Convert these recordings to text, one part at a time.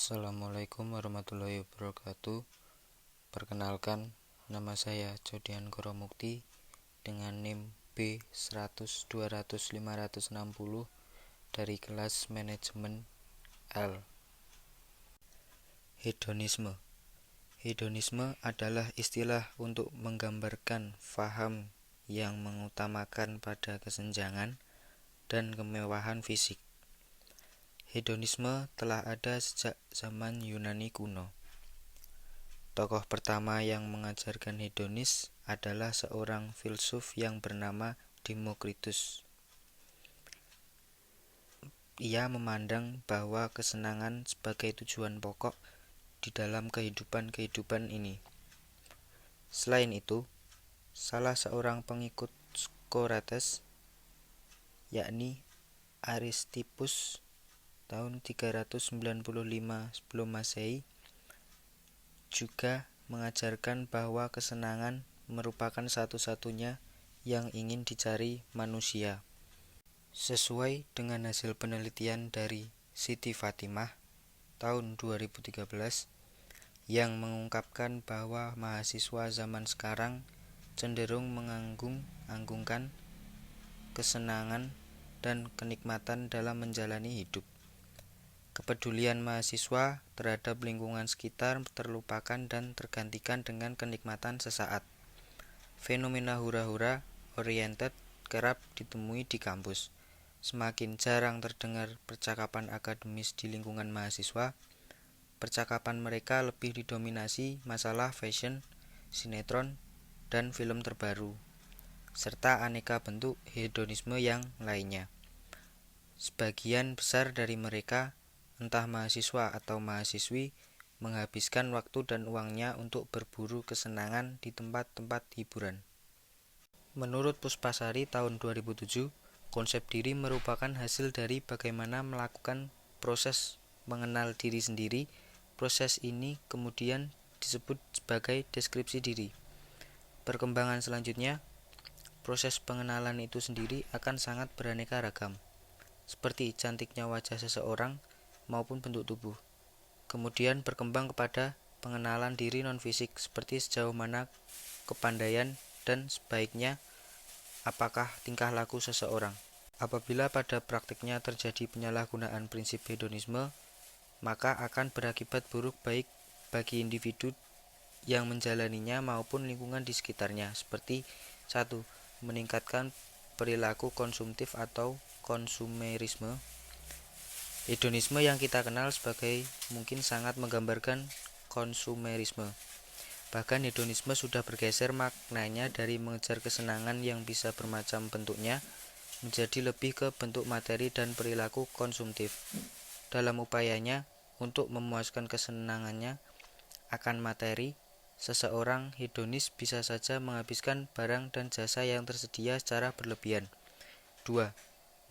Assalamualaikum warahmatullahi wabarakatuh. Perkenalkan, nama saya Jodian Koromukti dengan NIM B100-200-560 dari kelas manajemen L. Hedonisme. Hedonisme adalah istilah untuk menggambarkan faham yang mengutamakan pada kesenjangan dan kemewahan fisik. Hedonisme telah ada sejak zaman Yunani kuno. Tokoh pertama yang mengajarkan hedonis adalah seorang filsuf yang bernama Demokritus. Ia memandang bahwa kesenangan sebagai tujuan pokok di dalam kehidupan ini. Selain itu, salah seorang pengikut Socrates, yakni Aristippus, tahun 395 sebelum Masehi, juga mengajarkan bahwa kesenangan merupakan satu-satunya yang ingin dicari manusia. Sesuai dengan hasil penelitian dari Siti Fatimah tahun 2013 yang mengungkapkan bahwa mahasiswa zaman sekarang cenderung menganggung-anggungkan kesenangan dan kenikmatan dalam menjalani hidup. Kepedulian mahasiswa terhadap lingkungan sekitar terlupakan dan tergantikan dengan kenikmatan sesaat. Fenomena hura-hura oriented kerap ditemui di kampus. Semakin jarang terdengar percakapan akademis di lingkungan mahasiswa. Percakapan mereka lebih didominasi masalah fashion, sinetron, dan film terbaru, serta aneka bentuk hedonisme yang lainnya. Sebagian besar dari mereka, entah mahasiswa atau mahasiswi, menghabiskan waktu dan uangnya untuk berburu kesenangan di tempat-tempat hiburan. Menurut Puspasari tahun 2007, konsep diri merupakan hasil dari bagaimana melakukan proses mengenal diri sendiri. Proses ini kemudian disebut sebagai deskripsi diri. Perkembangan selanjutnya, proses pengenalan itu sendiri akan sangat beraneka ragam, seperti cantiknya wajah seseorang maupun bentuk tubuh. Kemudian berkembang kepada pengenalan diri non-fisik, seperti sejauh mana kepandaian dan sebaiknya apakah tingkah laku seseorang. Apabila pada praktiknya terjadi penyalahgunaan prinsip hedonisme, maka akan berakibat buruk baik bagi individu yang menjalaninya maupun lingkungan di sekitarnya, seperti 1. Meningkatkan perilaku konsumtif atau konsumerisme. Hedonisme yang kita kenal sebagai mungkin sangat menggambarkan konsumerisme. Bahkan hedonisme sudah bergeser maknanya dari mengejar kesenangan yang bisa bermacam bentuknya menjadi lebih ke bentuk materi dan perilaku konsumtif. Dalam upayanya untuk memuaskan kesenangannya akan materi, seseorang hedonis bisa saja menghabiskan barang dan jasa yang tersedia secara berlebihan. 2.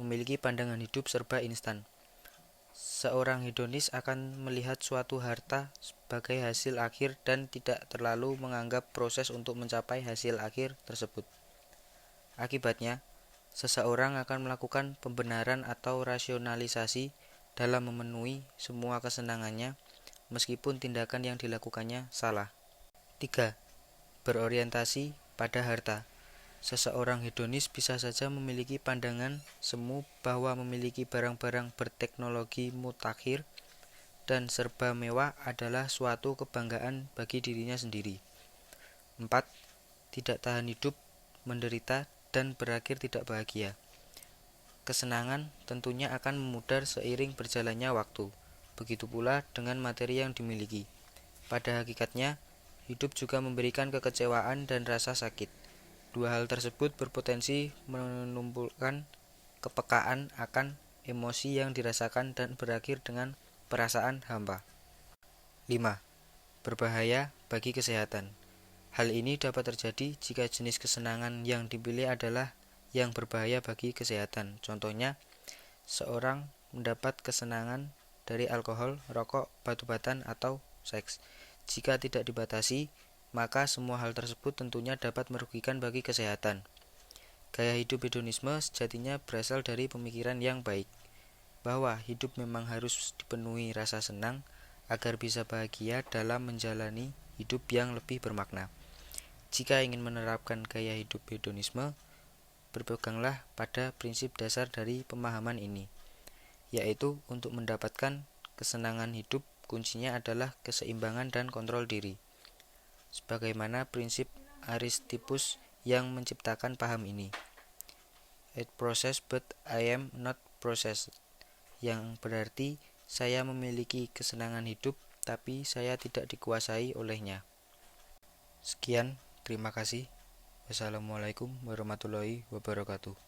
Memiliki pandangan hidup serba instan. Seorang hedonis akan melihat suatu harta sebagai hasil akhir dan tidak terlalu menganggap proses untuk mencapai hasil akhir tersebut. Akibatnya, seseorang akan melakukan pembenaran atau rasionalisasi dalam memenuhi semua kesenangannya, meskipun tindakan yang dilakukannya salah. 3. Berorientasi pada harta. Seseorang hedonis bisa saja memiliki pandangan semu bahwa memiliki barang-barang berteknologi mutakhir dan serba mewah adalah suatu kebanggaan bagi dirinya sendiri. 4. Tidak tahan hidup, menderita, dan berakhir tidak bahagia. Kesenangan tentunya akan memudar seiring berjalannya waktu. Begitu pula dengan materi yang dimiliki. Pada hakikatnya, hidup juga memberikan kekecewaan dan rasa sakit. Dua hal tersebut berpotensi menumbuhkan kepekaan akan emosi yang dirasakan dan berakhir dengan perasaan hampa. 5. Berbahaya bagi kesehatan. Hal ini dapat terjadi jika jenis kesenangan yang dipilih adalah yang berbahaya bagi kesehatan. Contohnya, seorang mendapat kesenangan dari alkohol, rokok, batu-batan, atau seks. Jika tidak dibatasi, maka semua hal tersebut tentunya dapat merugikan bagi kesehatan. Gaya hidup hedonisme sejatinya berasal dari pemikiran yang baik, bahwa hidup memang harus dipenuhi rasa senang, agar bisa bahagia dalam menjalani hidup yang lebih bermakna. Jika ingin menerapkan gaya hidup hedonisme, berpeganglah pada prinsip dasar dari pemahaman ini, yaitu untuk mendapatkan kesenangan hidup kuncinya adalah keseimbangan dan kontrol diri. Sebagaimana prinsip Aristippus yang menciptakan paham ini. I process but I am not processed, yang berarti saya memiliki kesenangan hidup tapi saya tidak dikuasai olehnya. Sekian, terima kasih. Wassalamualaikum warahmatullahi wabarakatuh.